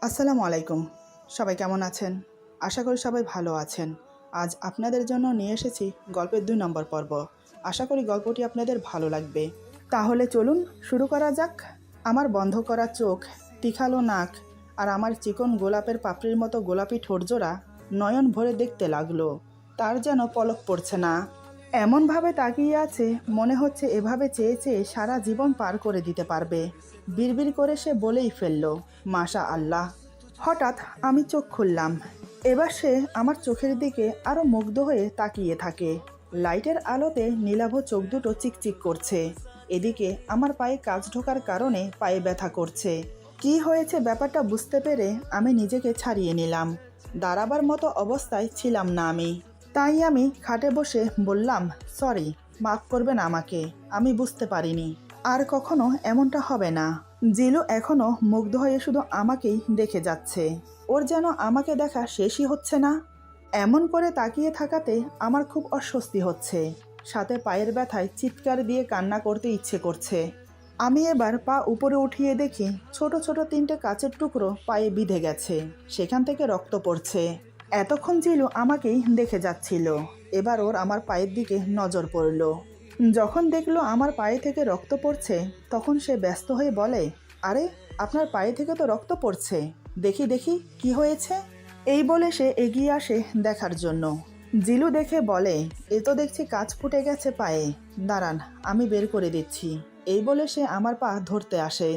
আসসালামু আলাইকুম। সবাই কেমন আছেন? আশা করি সবাই ভালো আছেন। আজ আপনাদের জন্য নিয়ে এসেছি গল্পের ২ নম্বর পর্ব। আশা করি গল্পটি আপনাদের ভালো লাগবে। তাহলে চলুন শুরু করা যাক। আমার বন্ধ করা চোখ, তীক্ষ্ণ নাক আর আমার চিকন গোলাপের পাপড়ির মতো গোলাপি ঠোঁটজোড়া নয়ন ভরে দেখতে লাগলো। তার যেন পলক পড়ছে না। এমনভাবে তাকিয়ে আছে মনে হচ্ছে এভাবে চেয়ে চেয়ে সারা জীবন পার করে দিতে পারবে। বিড়বিড় করে সে বলেই ফেলল, মাশা আল্লাহ। হঠাৎ আমি চোখ খুললাম। এবার সে আমার চোখের দিকে আরও মুগ্ধ হয়ে তাকিয়ে থাকে। লাইটের আলোতে নীলাভ চোখ দুটো চিকচিক করছে। এদিকে আমার পায়ে কাজ ঢোকার কারণে পায়ে ব্যথা করছে। কি হয়েছে ব্যাপারটা বুঝতে পেরে আমি নিজেকে ছাড়িয়ে নিলাম। দাঁড়াবার মতো অবস্থায় ছিলাম না আমি। তাই আমি খাটে বসে বললাম, সরি, মাফ করবেন আমাকে, আমি বুঝতে পারিনি। আর কখনো এমনটা হবে না। জিলু এখনো মুগ্ধ হয়ে শুধু আমাকেই দেখে যাচ্ছে। ওর যেন আমাকে দেখা শেষই হচ্ছে না। এমন করে তাকিয়ে থাকাতে আমার খুব অস্বস্তি হচ্ছে। সাথে পায়ের ব্যথায় চিৎকার দিয়ে কান্না করতে ইচ্ছে করছে। আমি এবার পা উপরে উঠিয়ে দেখি ছোট ছোট ৩টে কাচের টুকরো পায়ে বিঁধে গেছে। সেখান থেকে রক্ত পড়ছে। এতক্ষণ জিলু আমাকেই দেখে যাচ্ছিল। এবার ওর আমার পায়ের দিকে নজর পড়ল। যখন দেখলো আমার পায়ে থেকে রক্ত পড়ছে তখন সে ব্যস্ত হয়ে বলে, আরে, আপনার পায়ে থেকে তো রক্ত পড়ছে, দেখি দেখি কি হয়েছে। এই বলে সে এগিয়ে আসে দেখার জন্য। জিলু দেখে বলে, এ তো দেখছি কাঁচ ফুটে গেছে পায়ে, দাঁড়ান আমি বের করে দিচ্ছি। এই বলে সে আমার পা ধরতে আসে।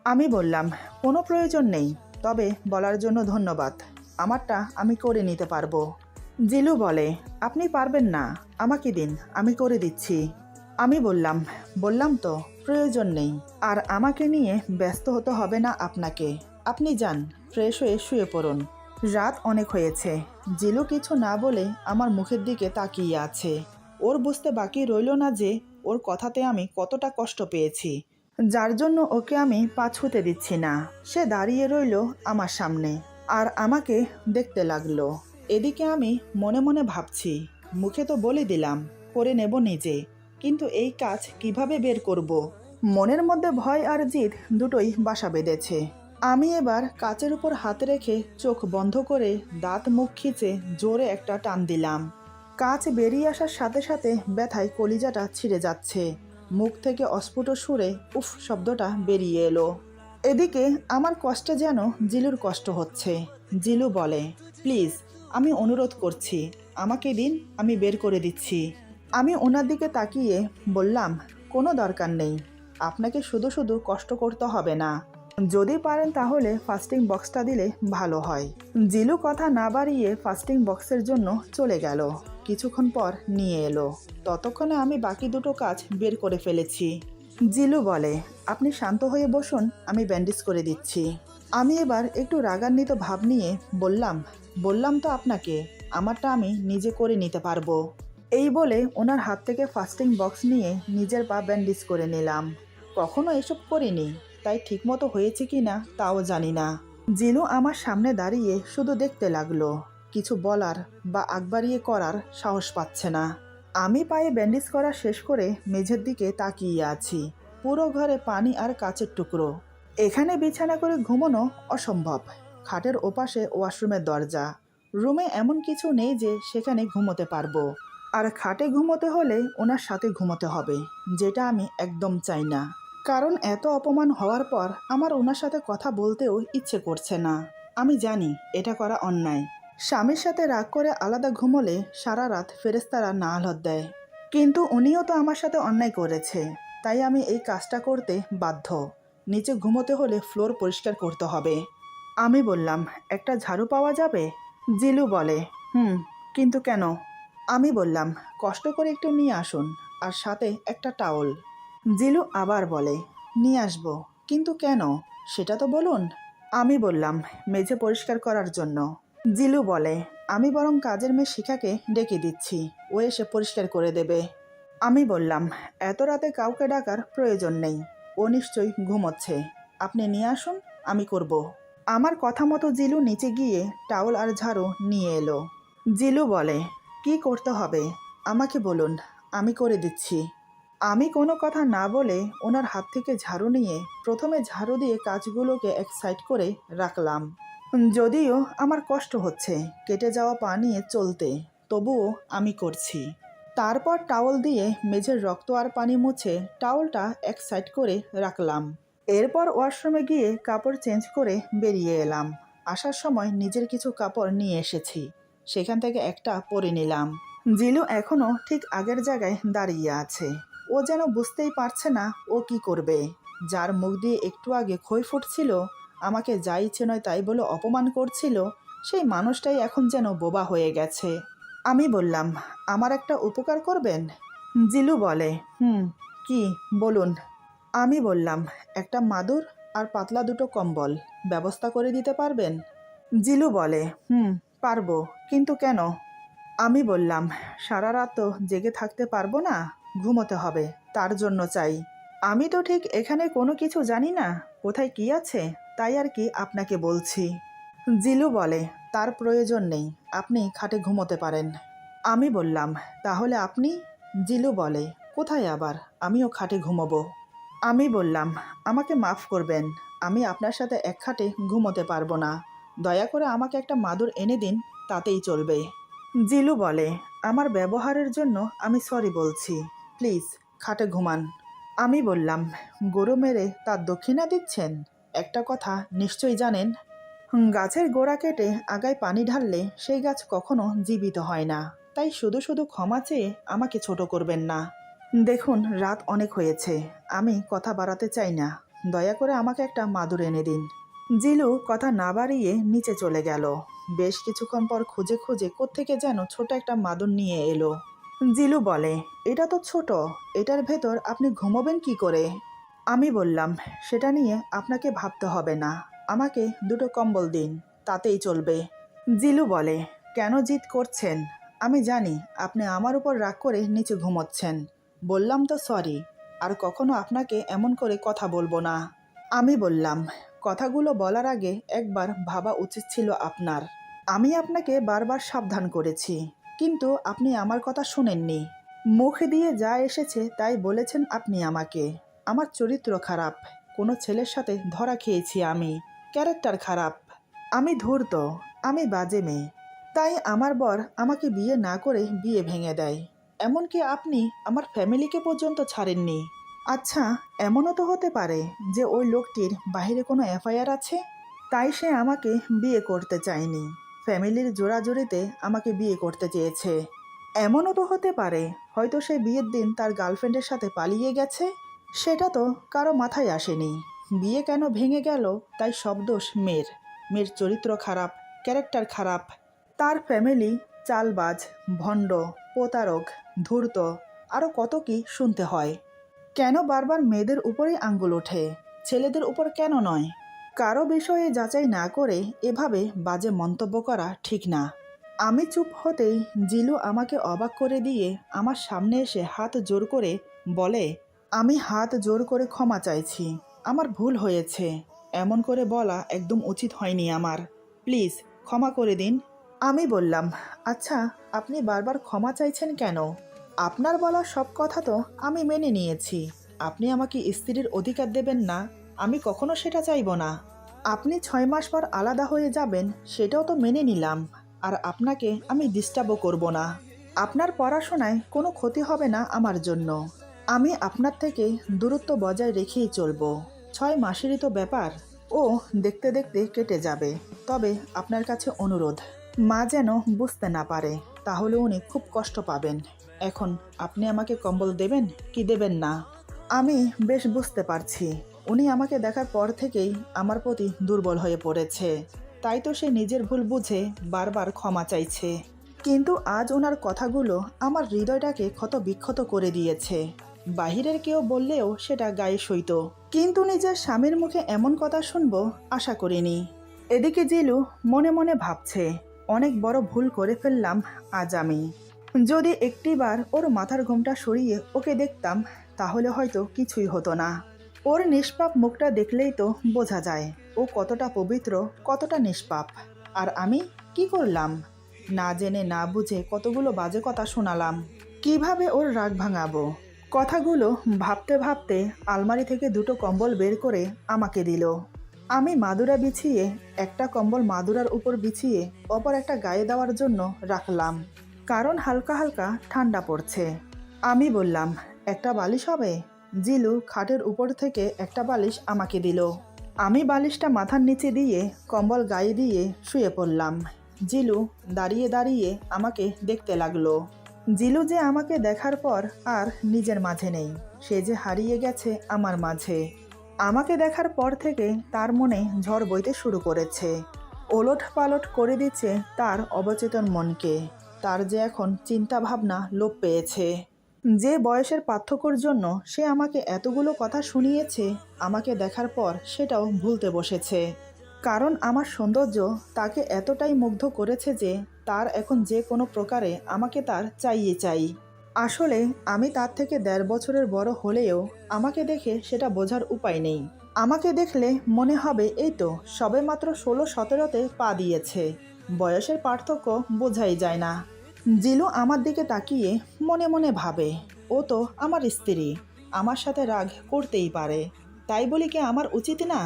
আমি বললাম, কোনো প্রয়োজন নেই, তবে বলার জন্য ধন্যবাদ, আমারটা আমি করে নিতে পারবো। জিলু বলে, আপনি পারবেন না, আমাকে দিন, আমি করে দিচ্ছি। আমি বললাম তো প্রয়োজন নেই, আর আমাকে নিয়ে ব্যস্ত হতে হবে না আপনাকে। আপনি যান, ফ্রেশ হয়ে শুয়ে পড়ুন, রাত অনেক হয়েছে। জিলু কিছু না বলে আমার মুখের দিকে তাকিয়ে আছে। ওর বুঝতে বাকি রইল না যে ওর কথাতে আমি কতটা কষ্ট পেয়েছি, যার জন্য ওকে আমি পা ছুঁতে দিচ্ছি না। সে দাঁড়িয়ে রইল আমার সামনে আর আমাকে দেখতে লাগলো। এদিকে আমি মনে মনে ভাবছি, মুখে তো বলে দিলাম করে নেব নিজে, কিন্তু এই কাজ কিভাবে বের করব। মনের মধ্যে ভয় আর জিদ দুটোই বাসা বেঁধেছে। আমি এবার কাচের উপর হাত রেখে চোখ বন্ধ করে দাঁত মুখ খিচে জোরে একটা টান দিলাম। কাচ বেরিয়ে আসার সাথে সাথে ব্যথায় কলিজাটা ছিঁড়ে যাচ্ছে। মুখ থেকে অস্ফুট সুরে উফ শব্দটা বেরিয়ে এলো। এদিকে আমার কষ্টে যেন জিলুর কষ্ট হচ্ছে। জিলু বলে, প্লিজ, আমি অনুরোধ করছি, আমাকে দিন, আমি বের করে দিচ্ছি। আমি ওনার দিকে তাকিয়ে বললাম, কোনো দরকার নেই, আপনাকে শুধু শুধু কষ্ট করতে হবে না, যদি পারেন তাহলে ফাস্টিং বক্সটা দিলে ভালো হয়। জিলু কথা না বাড়িয়ে ফাস্টিং বক্সের জন্য চলে গেল। কিছুক্ষণ পর নিয়ে এলো। ততক্ষণে আমি বাকি দুটো কাজ বের করে ফেলেছি। জিলু বলে, আপনি শান্ত হয়ে বসুন, আমি ব্যান্ডেজ করে দিচ্ছি। আমি এবার একটু রাগান্বিত ভাব নিয়ে বললাম তো আপনাকে, আমারটা আমি নিজে করে নিতে পারবো। এই বলে ওনার হাত থেকে ফাস্টিং বক্স নিয়ে নিজের পা ব্যান্ডেজ করে নিলাম। কখনো এসব করিনি, তাই ঠিকমতো হয়েছে কি না তাও জানি না। জিলু আমার সামনে দাঁড়িয়ে শুধু দেখতে লাগলো, কিছু বলার বা আগ বাড়িয়ে করার সাহস পাচ্ছে না। আমি পায়ে ব্যান্ডেজ করা শেষ করে মেঝের দিকে তাকিয়ে আছি। পুরো ঘরে পানি আর কাচের টুকরো। এখানে বিছানা করে ঘুমানো অসম্ভব। খাটের ওপাশে ওয়াশরুমের দরজা। রুমে এমন কিছু নেই যে সেখানে ঘুমোতে পারবো। আর খাটে ঘুমোতে হলে ওনার সাথে ঘুমোতে হবে, যেটা আমি একদম চাই না। কারণ এত অপমান হওয়ার পর আমার ওনার সাথে কথা বলতেও ইচ্ছে করছে না। আমি জানি এটা করা অন্যায়। স্বামীর সাথে রাগ করে আলাদা ঘুমোলে সারা রাত ফেরেশতারা নালহত দেয়। কিন্তু উনিও তো আমার সাথে অন্যায় করেছে, তাই আমি এই কাজটা করতে বাধ্য। নিচে ঘুমোতে হলে ফ্লোর পরিষ্কার করতে হবে। আমি বললাম, একটা ঝাড়ু পাওয়া যাবে? জিলু বলে, কিন্তু কেন? আমি বললাম, কষ্ট করে একটু নিয়ে আসুন, আর সাথে একটা টাওয়াল। জিলু আবার বলে, নিয়ে আসবো, কিন্তু কেন সেটা তো বলুন। আমি বললাম, মেঝে পরিষ্কার করার জন্য। জিলু বলে, আমি বরং কাজের মেয়ে শিখাকে ডেকে দিচ্ছি, ও এসে পরিষ্কার করে দেবে। আমি বললাম, এত রাতে কাউকে ডাকার প্রয়োজন নেই, ও নিশ্চয়ই ঘুমোচ্ছে, আপনি নিয়ে আসুন, আমি করব। আমার কথা মতো জিলু নিচে গিয়ে টাওয়াল আর ঝাড়ু নিয়ে এলো। জিলু বলে, কি করতে হবে আমাকে বলুন, আমি করে দিচ্ছি। আমি কোনো কথা না বলে ওনার হাত থেকে ঝাড়ু নিয়ে প্রথমে ঝাড়ু দিয়ে কাজগুলোকে এক সাইড করে রাখলাম। যদিও আমার কষ্ট হচ্ছে কেটে যাওয়া পা নিয়ে চলতে, তবুও আমি করছি। তারপর টাওয়াল দিয়ে মেঝের রক্ত আর পানি মুছে টাওয়ালটা এক সাইড করে রাখলাম। এরপর ওয়াশরুমে গিয়ে কাপড় চেঞ্জ করে বেরিয়ে এলাম। আসার সময় নিজের কিছু কাপড় নিয়ে এসেছি, সেখান থেকে একটা পরে নিলাম। জিলু এখনও ঠিক আগের জায়গায় দাঁড়িয়ে আছে। ও যেন বুঝতেই পারছে না ও কি করবে। যার মুখ দিয়ে একটু আগে খই ফুটছিল, আমাকে যা ইচ্ছে নয় তাই বলে অপমান করছিল, সেই মানুষটাই এখন যেন বোবা হয়ে গেছে। আমি বললাম, আমার একটা উপকার করবেন? জিলু বলে, কি বলুন। আমি বললাম, একটা মাদুর আর পাতলা দুটো কম্বল ব্যবস্থা করে দিতে পারবেন? জিলু বলে, পারবো, কিন্তু কেন? আমি বললাম, সারা রাত তো জেগে থাকতে পারবো না, ঘুমোতে হবে, তার জন্য চাই। আমি তো ঠিক এখানে কোনো কিছু জানি না, কোথায় কি আছে, তাই আর কি আপনাকে বলছি। জিলু বলে, তার প্রয়োজন নেই, আপনি খাটে ঘুমোতে পারেন। আমি বললাম, তাহলে আপনি? জিলু বলে, কোথায় আবার, আমিও খাটে ঘুমোবো। আমি বললাম, আমাকে মাফ করবেন, আমি আপনার সাথে এক খাটে ঘুমোতে পারবো না, দয়া করে আমাকে একটা মাদুর এনে দিন, তাতেই চলবে। জিলু বলে, আমার ব্যবহারের জন্য আমি সরি বলছি, প্লিজ খাটে ঘুমান। আমি বললাম, গরু মেরে তার দক্ষিণা দিচ্ছেন? একটা কথা নিশ্চয়ই জানেন, গাছের গোড়া কেটে আগায় পানি ঢাললে সেই গাছ কখনো জীবিত হয় না, তাই শুধু শুধু ক্ষমা চেয়ে আমাকে ছোট করবেন না। দেখুন, রাত অনেক হয়েছে, আমি কথা বাড়াতে চাই না, দয়া করে আমাকে একটা মাদুর এনে দিন। জিলু কথা না বাড়িয়ে নিচে চলে গেল। বেশ কিছুক্ষণ পর খুঁজে খুঁজে কোত্থেকে যেন ছোট একটা মাদুর নিয়ে এলো। জিলু বলে, এটা তো ছোট, এটার ভেতর আপনি ঘুমোবেন কি করে? আমি বললাম, সেটা নিয়ে আপনাকে ভাবতে হবে না, আমাকে দুটো কম্বল দিন, তাতেই চলবে। জিলু বলে, কেন জিদ করছেন? আমি জানি আপনি আমার উপর রাগ করে নিচে ঘুমোচ্ছেন, বললাম তো সরি, আর কখনো আপনাকে এমন করে কথা বলবো না। আমি বললাম, কথাগুলো বলার আগে একবার ভাবা উচিত ছিল আপনার। আমি আপনাকে বারবার সাবধান করেছি, কিন্তু আপনি আমার কথা শোনেননি। মুখ দিয়ে যা এসেছে তাই বলেছেন আপনি আমাকে। আমার চরিত্র খারাপ, কোনো ছেলের সাথে ধরা খেয়েছি আমি, ক্যারেক্টার খারাপ, আমি ধূর্ত, আমি বাজে মেয়ে, তাই আমার বর আমাকে বিয়ে না করে বিয়ে ভেঙে দেয়। এমনকি আপনি আমার ফ্যামিলিকে পর্যন্ত ছাড়েননি। আচ্ছা, এমনও তো হতে পারে যে ওই লোকটির বাইরে কোনো এফআইআর আছে, তাই সে আমাকে বিয়ে করতে চায়নি, ফ্যামিলির জোরাজোরিতে আমাকে বিয়ে করতে চেয়েছে। এমনও তো হতে পারে হয়তো সে বিয়ের দিন তার গার্লফ্রেন্ডের সাথে পালিয়ে গেছে, সেটা তো কারো মাথায় আসেনি। বিয়ে কেন ভেঙে গেল তাই সব দোষ মেয়ের। মেয়ের চরিত্র খারাপ, ক্যারেক্টার খারাপ, তার ফ্যামিলি চালবাজ, ভণ্ড, প্রতারক, ধূর্ত, আরও কত কি শুনতে হয়। কেন বারবার মেয়েদের উপরেই আঙ্গুল ওঠে, ছেলেদের উপর কেন নয়? কারো বিষয়ে যাচাই না করে এভাবে বাজে মন্তব্য করা ঠিক না। আমি চুপ হতেই জিলু আমাকে অবাক করে দিয়ে আমার সামনে এসে হাত জোর করে বলে, আমি হাত জোর করে ক্ষমা চাইছি, আমার ভুল হয়েছে, এমন করে বলা একদম উচিত হয়নি আমার, প্লিজ ক্ষমা করে দিন। আমি বললাম, আচ্ছা আপনি বারবার ক্ষমা চাইছেন কেন? আপনার বলা সব কথা তো আমি মেনে নিয়েছি, আপনি আমাকে স্ত্রীর অধিকার দেবেন না, আমি কখনো সেটা চাইব না। আপনি 6 মাস পর আলাদা হয়ে যাবেন, সেটাও তো মেনে নিলাম, আর আপনাকে আমি ডিস্টার্বও করব না। আপনার পড়াশোনায় কোনো ক্ষতি হবে না আমার জন্য, আমি আপনার থেকে দূরত্ব বজায় রেখেই চলব। 6 মাসেরই তো ব্যাপার, ও দেখতে দেখতে কেটে যাবে। তবে আপনার কাছে অনুরোধ, মা যেন বুঝতে না পারে, তাহলে উনি খুব কষ্ট পাবেন। এখন আপনি আমাকে কম্বল দেবেন কি দেবেন না? আমি বেশ বুঝতে পারছি উনি আমাকে দেখার পর থেকেই আমার প্রতি দুর্বল হয়ে পড়েছে, তাই তো সে নিজের ভুল বুঝে বারবার ক্ষমা চাইছে। কিন্তু আজ ওনার কথাগুলো আমার হৃদয়টাকে ক্ষত বিক্ষত করে দিয়েছে। বাহিরের কেউ বললেও সেটা গায়ে সইত, কিন্তু নিজের স্বামীর মুখে এমন কথা শুনবো আশা করিনি। এদিকে জিলু মনে মনে ভাবছে, অনেক বড় ভুল করে ফেললাম আজ আমি। যদি একটিবার ওর মাথার ঘোমটা সরিয়ে ওকে দেখতাম, তাহলে হয়তো কিছুই হতো না। ওর নিষ্পাপ মুখটা দেখলেই তো বোঝা যায় ও কতটা পবিত্র, কতটা নিষ্পাপ। আর আমি কি করলাম? না জেনে না বুঝে কতগুলো বাজে কথা শোনালাম। কিভাবে ওর রাগ ভাঙাবো? কথাগুলো ভাবতে ভাবতে আলমারি থেকে দুটো কম্বল বের করে আমাকে দিল। আমি মাদুরা বিছিয়ে একটা কম্বল মাদুরার উপর বিছিয়ে অপর একটা গায়ে দেওয়ার জন্য রাখলাম, কারণ হালকা হালকা ঠান্ডা পড়ছে। আমি বললাম, একটা বালিশ হবে? জিলু খাটের উপর থেকে একটা বালিশ আমাকে দিল। আমি বালিশটা মাথার নিচে দিয়ে কম্বল গায়ে দিয়ে শুয়ে পড়লাম। জিলু দাঁড়িয়ে দাঁড়িয়ে আমাকে দেখতে লাগলো। জিলু যে আমাকে দেখার পর আর নিজের মাঝে নেই, সে যে হারিয়ে গেছে আমার মাঝে। আমাকে দেখার পর থেকে তার মনে ঝড় বইতে শুরু করেছে, ওলট পালট করে দিচ্ছে তার অবচেতন মনকে। তার যে এখন চিন্তা ভাবনা লোপ পেয়েছে। যে বয়সের পার্থক্যর জন্য সে আমাকে এতগুলো কথা শুনিয়েছে, আমাকে দেখার পর সেটাও ভুলতে বসেছে। কারণ আমার সৌন্দর্য তাকে এতটাই মুগ্ধ করেছে যে তার এখন যে কোনো প্রকারে আমাকে তার চাই। আসলে আমি তার থেকে 1.5 বছরের বড় হলেও আমাকে দেখে সেটা বোঝার উপায় নেই। আমাকে দেখলে মনে হবে এই তো সবে মাত্র 16-17তে পা দিয়েছে। বয়সের পার্থক্য বোঝাই যায় না। জিলু আমার দিকে তাকিয়ে মনে মনে ভাবে, ও তো আমার স্ত্রী, আমার সাথে রাগ করতেই পারে, তাই বলি কি আমার উচিত না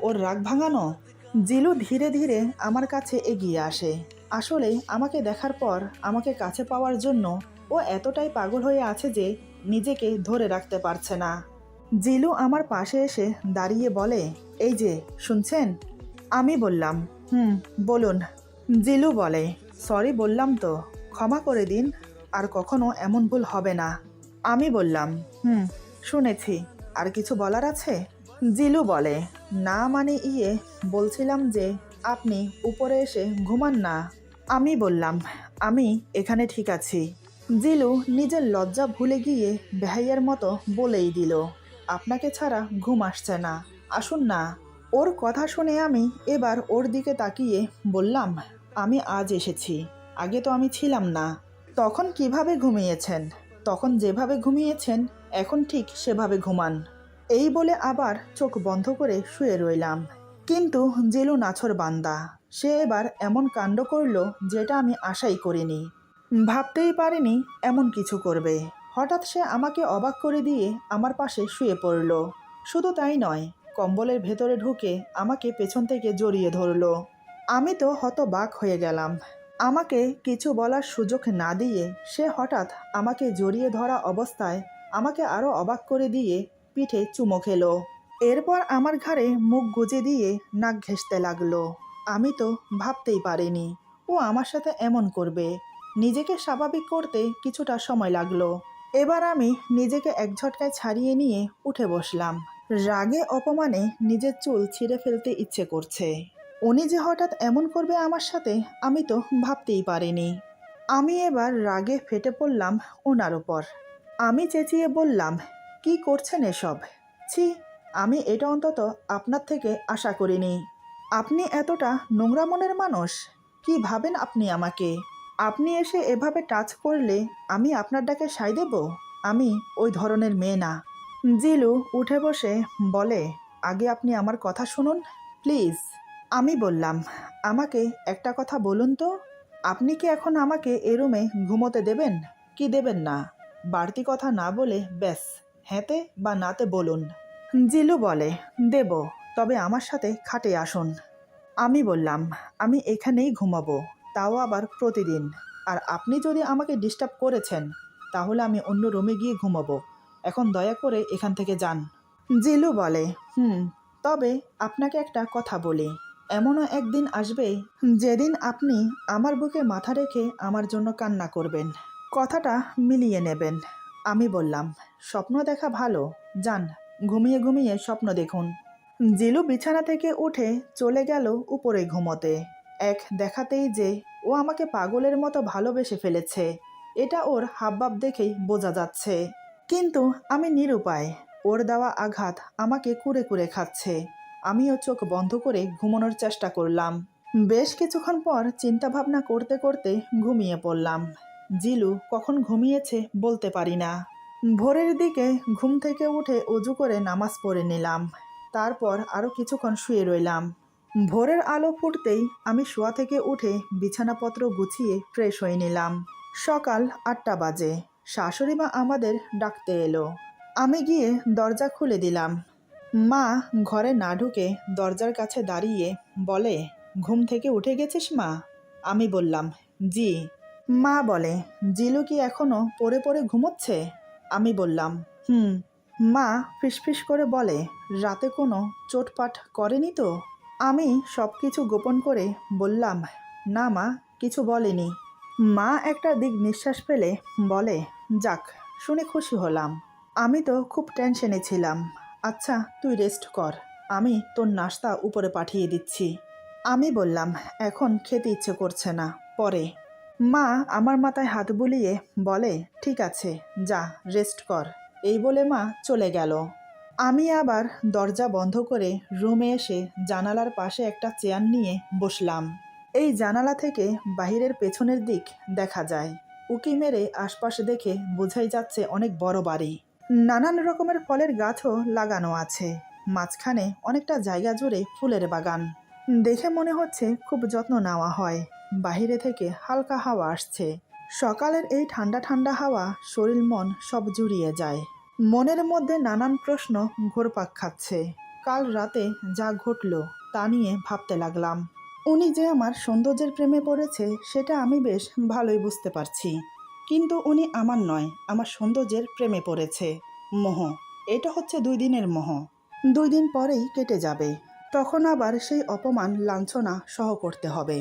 ওর রাগ ভাঙানো? জিলু ধীরে ধীরে আমার কাছে এগিয়ে আসে। আসলে আমাকে দেখার পর আমাকে কাছে পাওয়ার জন্য ও এতটাই পাগল হয়ে আছে যে নিজেকে ধরে রাখতে পারছে না। জিলু আমার পাশে এসে দাঁড়িয়ে বলে, এই যে শুনছেন? আমি বললাম, বলুন। জিলু বলে, সরি বললাম তো, ক্ষমা করে দিন, আর কখনো এমন ভুল হবে না। আমি বললাম, শুনেছি, আর কিছু বলার আছে? জিলু বলে, না মানে বলছিলাম যে আপনি উপরে এসে ঘুমান না। আমি বললাম, আমি এখানে ঠিক আছি। জিলু নিজের লজ্জা ভুলে গিয়ে বেহাইয়ের মতো বলেই দিল, আপনাকে ছাড়া ঘুম আসছে না, আসুন না। ওর কথা শুনে আমি এবার ওর দিকে তাকিয়ে বললাম, আমি আজ এসেছি, আগে তো আমি ছিলাম না। তখন কিভাবে ঘুমিয়েছেন? তখন যেভাবে ঘুমিয়েছেন এখন ঠিক সেভাবে ঘুমান। এই বলে আবার চোখ বন্ধ করে শুয়ে রইলাম। কিন্তু জিলু নাছোড় বান্দা, সে এবার এমন কাণ্ড করলো যেটা আমি আশাই করিনি, ভাবতেই পারিনি এমন কিছু করবে। হঠাৎ সে আমাকে অবাক করে দিয়ে আমার পাশে শুয়ে পড়ল। শুধু তাই নয়, কম্বলের ভেতরে ঢুকে আমাকে পেছন থেকে জড়িয়ে ধরলো। আমি তো হতবাক হয়ে গেলাম। আমাকে কিছু বলার সুযোগ না দিয়ে সে হঠাৎ আমাকে জড়িয়ে ধরা অবস্থায় আমাকে আরও অবাক করে দিয়ে পিঠে চুমো খেলো। এরপর আমার ঘাড়ে মুখ গুজে দিয়ে নাক ঘেঁষতে লাগলো। আমি তো ভাবতেই পারিনি ও আমার সাথে এমন করবে। নিজেকে স্বাভাবিক করতে কিছুটা সময় লাগলো। এবার আমি নিজেকে এক ঝটকায় ছাড়িয়ে নিয়ে উঠে বসলাম। রাগে অপমানে নিজের চুল ছিঁড়ে ফেলতে ইচ্ছে করছে। উনি যে হঠাৎ এমন করবে আমার সাথে আমি তো ভাবতেই পারিনি। আমি এবার রাগে ফেটে পড়লাম ওনার ওপর। আমি চেঁচিয়ে বললাম, কি করছেন এসব? ছি, আমি এটা অন্তত আপনার থেকে আশা করিনি। আপনি এতটা নোংরা মনের মানুষ? কি ভাবেন আপনি আমাকে? আপনি এসে এভাবে টাচ করলে আমি আপনার ডাকে সায় দেব? আমি ওই ধরনের মেয়ে না। জিলু উঠে বসে বলে, আগে আপনি আমার কথা শুনুন প্লিজ। আমি বললাম, আমাকে একটা কথা বলুন তো, আপনি কি এখন আমাকে এ রুমে ঘুমোতে দেবেন কি দেবেন না? বাড়তি কথা না বলে ব্যাস হ্যাঁতে বা নাতে বলুন। জিলু বলে, দেব, তবে আমার সাথে খাটে আসুন। আমি বললাম, আমি এখানেই ঘুমাবো, তাও আবার প্রতিদিন। আর আপনি যদি আমাকে ডিস্টার্ব করেছেন তাহলে আমি অন্য রুমে গিয়ে ঘুমাবো। এখন দয়া করে এখান থেকে যান। জিলু বলে, তবে আপনাকে একটা কথা বলি, এমনও একদিন আসবে যেদিন আপনি আমার বুকে মাথা রেখে আমার জন্য কান্না করবেন, কথাটা মিলিয়ে নেবেন। আমি বললাম, স্বপ্ন দেখা ভালো, যান ঘুমিয়ে ঘুমিয়ে স্বপ্ন দেখুন। জিলু বিছানা থেকে উঠে চলে গেল উপরে ঘুমোতে। এক দেখাতেই যে ও আমাকে পাগলের মতো ভালোবেসে ফেলেছে এটা ওর হাবভাব দেখেই বোঝা যাচ্ছে। কিন্তু আমি নিরুপায়। ওর দেওয়া আঘাত আমাকে কুরে কুরে খাচ্ছে। আমিও চোখ বন্ধ করে ঘুমানোর চেষ্টা করলাম। বেশ কিছুক্ষণ পর চিন্তা ভাবনা করতে করতে ঘুমিয়ে পড়লাম। জিলু কখন ঘুমিয়েছে বলতে পারি না। ভোরের দিকে ঘুম থেকে উঠে অজু করে নামাজ পড়ে নিলাম। তারপর আরও কিছুক্ষণ শুয়ে রইলাম। ভোরের আলো ফুটতেই আমি শোয়া থেকে উঠে বিছানাপত্র গুছিয়ে ফ্রেশ হয়ে নিলাম। সকাল 8টা বাজে। শাশুড়ি মা আমাদের ডাকতে এলো। আমি গিয়ে দরজা খুলে দিলাম। মা ঘরে না ঢুকে দরজার কাছে দাঁড়িয়ে বলে, ঘুম থেকে উঠে গেছিস মা? আমি বললাম, জি। মা বলে, জিলু কি এখনো পড়ে পড়ে ঘুমোচ্ছে? আমি বললাম, হুম। মা ফিসফিস করে বলে, রাতে কোনো চোটপাট করেনি তো? আমি সব কিছু গোপন করে বললাম, না মা, কিছু বলেনি। মা একটা দিক নিঃশ্বাস ফেলে বলে, যাক, শুনে খুশি হলাম। আমি তো খুব টেনশনে ছিলাম। আচ্ছা, তুই রেস্ট কর, আমি তোর নাস্তা উপরে পাঠিয়ে দিচ্ছি। আমি বললাম, এখন খেতে ইচ্ছে করছে না, পরে। মা আমার মাথায় হাত বুলিয়ে বলে, ঠিক আছে, যা রেস্ট কর। এই বলে মা চলে গেল। আমি আবার দরজা বন্ধ করে রুমে এসে জানালার পাশে একটা চেয়ার নিয়ে বসলাম। এই জানালা থেকে বাহিরের পেছনের দিক দেখা যায়। উকি মেরে আশপাশ দেখে বোঝাই যাচ্ছে অনেক বড় বাড়ি। নানান রকমের ফলের গাছও লাগানো আছে। মাঝখানে অনেকটা জায়গা জুড়ে ফুলের বাগান। দেখে মনে হচ্ছে খুব যত্ন নেওয়া হয়। বাহিরে থেকে হালকা হাওয়া আসছে। সকালের এই ঠান্ডা ঠান্ডা হাওয়া শরীর মন সব জুড়িয়ে যায়। মনের মধ্যে নানান প্রশ্ন ঘুরপাক খাচ্ছে। কাল রাতে যা ঘটল তা নিয়ে ভাবতে লাগলাম। উনি যে আমার সৌন্দর্যের প্রেমে পড়েছে সেটা আমি বেশ ভালোই বুঝতে পারছি, কিন্তু উনি আমার নয়, আমার সৌন্দর্যের প্রেমে পড়েছে। মোহ, এটা হচ্ছে 2 দিনের মোহ। 2 দিন পরেই কেটে যাবে। তখন আবার সেই অপমান লাঞ্ছনা সহ করতে হবে।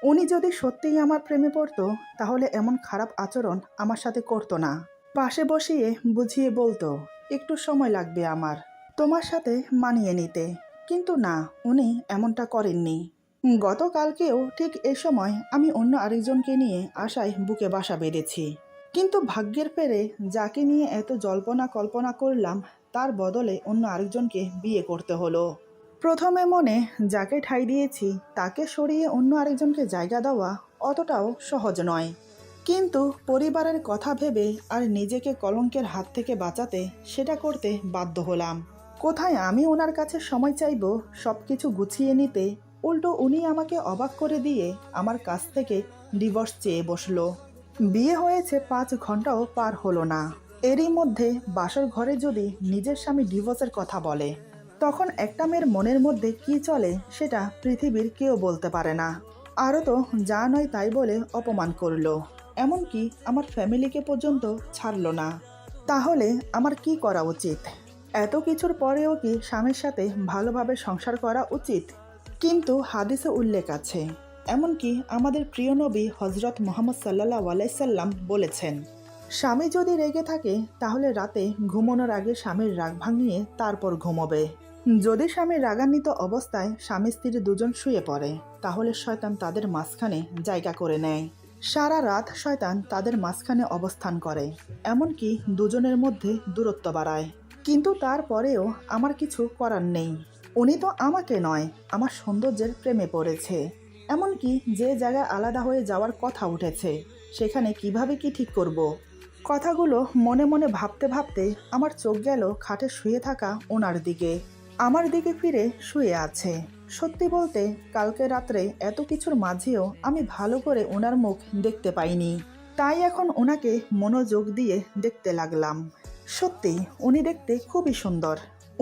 উনি যদি সত্যিই আমার প্রেমে পড়তো তাহলে এমন খারাপ আচরণ আমার সাথে করতো না। পাশে বসিয়ে বুঝিয়ে বলতো, একটু সময় লাগবে আমার তোমার সাথে মানিয়ে নিতে। কিন্তু না, উনি এমনটা করেননি। গতকালকেও ঠিক এ সময় আমি অন্য আরেকজনকে নিয়ে আশায় বুকে বাসা বেঁধেছি। কিন্তু ভাগ্যের ফেরে যাকে নিয়ে এত জল্পনা কল্পনা করলাম তার বদলে অন্য আরেকজনকে বিয়ে করতে হলো। প্রথমে মনে যাকে ঠাঁই দিয়েছি তাকে সরিয়ে অন্য আরেকজনকে জায়গা দেওয়া অতটাও সহজ নয়। কিন্তু পরিবারের কথা ভেবে আর নিজেকে কলঙ্কের হাত থেকে বাঁচাতে সেটা করতে বাধ্য হলাম। কোথায় আমি ওনার কাছে সময় চাইব সব কিছু গুছিয়ে নিতে, উল্টো উনি আমাকে অবাক করে দিয়ে আমার কাছ থেকে ডিভোর্স চেয়ে বসলো। বিয়ে হয়েছে 5 ঘন্টাও পার হলো না। এরই মধ্যে বাসর ঘরে যদি নিজের স্বামী ডিভোর্সের কথা বলে, তখন একটা মেয়ের মনের মধ্যে কি চলে সেটা পৃথিবীর কেউ বলতে পারে না। আরও তো যা নয় তাই বলে অপমান করলো, এমনকি আমার ফ্যামিলিকে পর্যন্ত ছাড়লো না। তাহলে আমার কি করা উচিত? এত কিছুর পরেও কি স্বামীর সাথে ভালোভাবে সংসার করা উচিত? কিন্তু হাদিসে উল্লেখ আছে, এমনকি আমাদের প্রিয় নবী হজরত মুহাম্মদ সাল্লাল্লাহু আলাইহি সাল্লাম বলেছেন, স্বামী যদি রেগে থাকে তাহলে রাতে ঘুমানোর আগে স্বামীর রাগ ভাঙিয়ে তারপর ঘুমোবে। যদি স্বামী রাগান্বিত অবস্থায় স্বামী স্ত্রী দুজন শুয়ে পড়ে তাহলে শয়তান তাদের মাঝখানে জায়গা করে নেয়। সারা রাত শয়তান তাদের মাঝখানে অবস্থান করে, এমনকি দুজনের মধ্যে দূরত্ব বাড়ায়। কিন্তু তারপরেও আমার কিছু করার নেই। উনি তো আমাকে নয়, আমার সৌন্দর্যের প্রেমে পড়েছে। এমনকি যে জায়গায় আলাদা হয়ে যাওয়ার কথা উঠেছে সেখানে কিভাবে কি ঠিক করব? কথাগুলো মনে মনে ভাবতে ভাবতে আমার চোখ গেল খাটে শুয়ে থাকা ওনার দিকে। আমার দিকে ফিরে শুয়ে আছে। সত্যি বলতে কালকে রাত্রে এত কিছুর মাঝেও আমি ভালো করে ওনার মুখ দেখতে পাইনি। তাই এখন ওনাকে মনোযোগ দিয়ে দেখতে লাগলাম। সত্যি উনি দেখতে খুবই সুন্দর।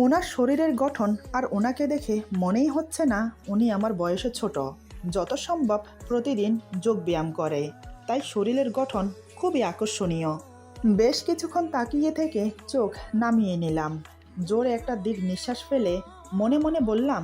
ওনার শরীরের গঠন আর ওনাকে দেখে মনেই হচ্ছে না উনি আমার বয়সে ছোট। যত সম্ভব প্রতিদিন যোগ ব্যায়াম করে, তাই শরীরের গঠন খুবই আকর্ষণীয়। বেশ কিছুক্ষণ তাকিয়ে থেকে চোখ নামিয়ে নিলাম। জোরে একটা দীর্ঘ নিঃশ্বাস ফেলে মনে মনে বললাম,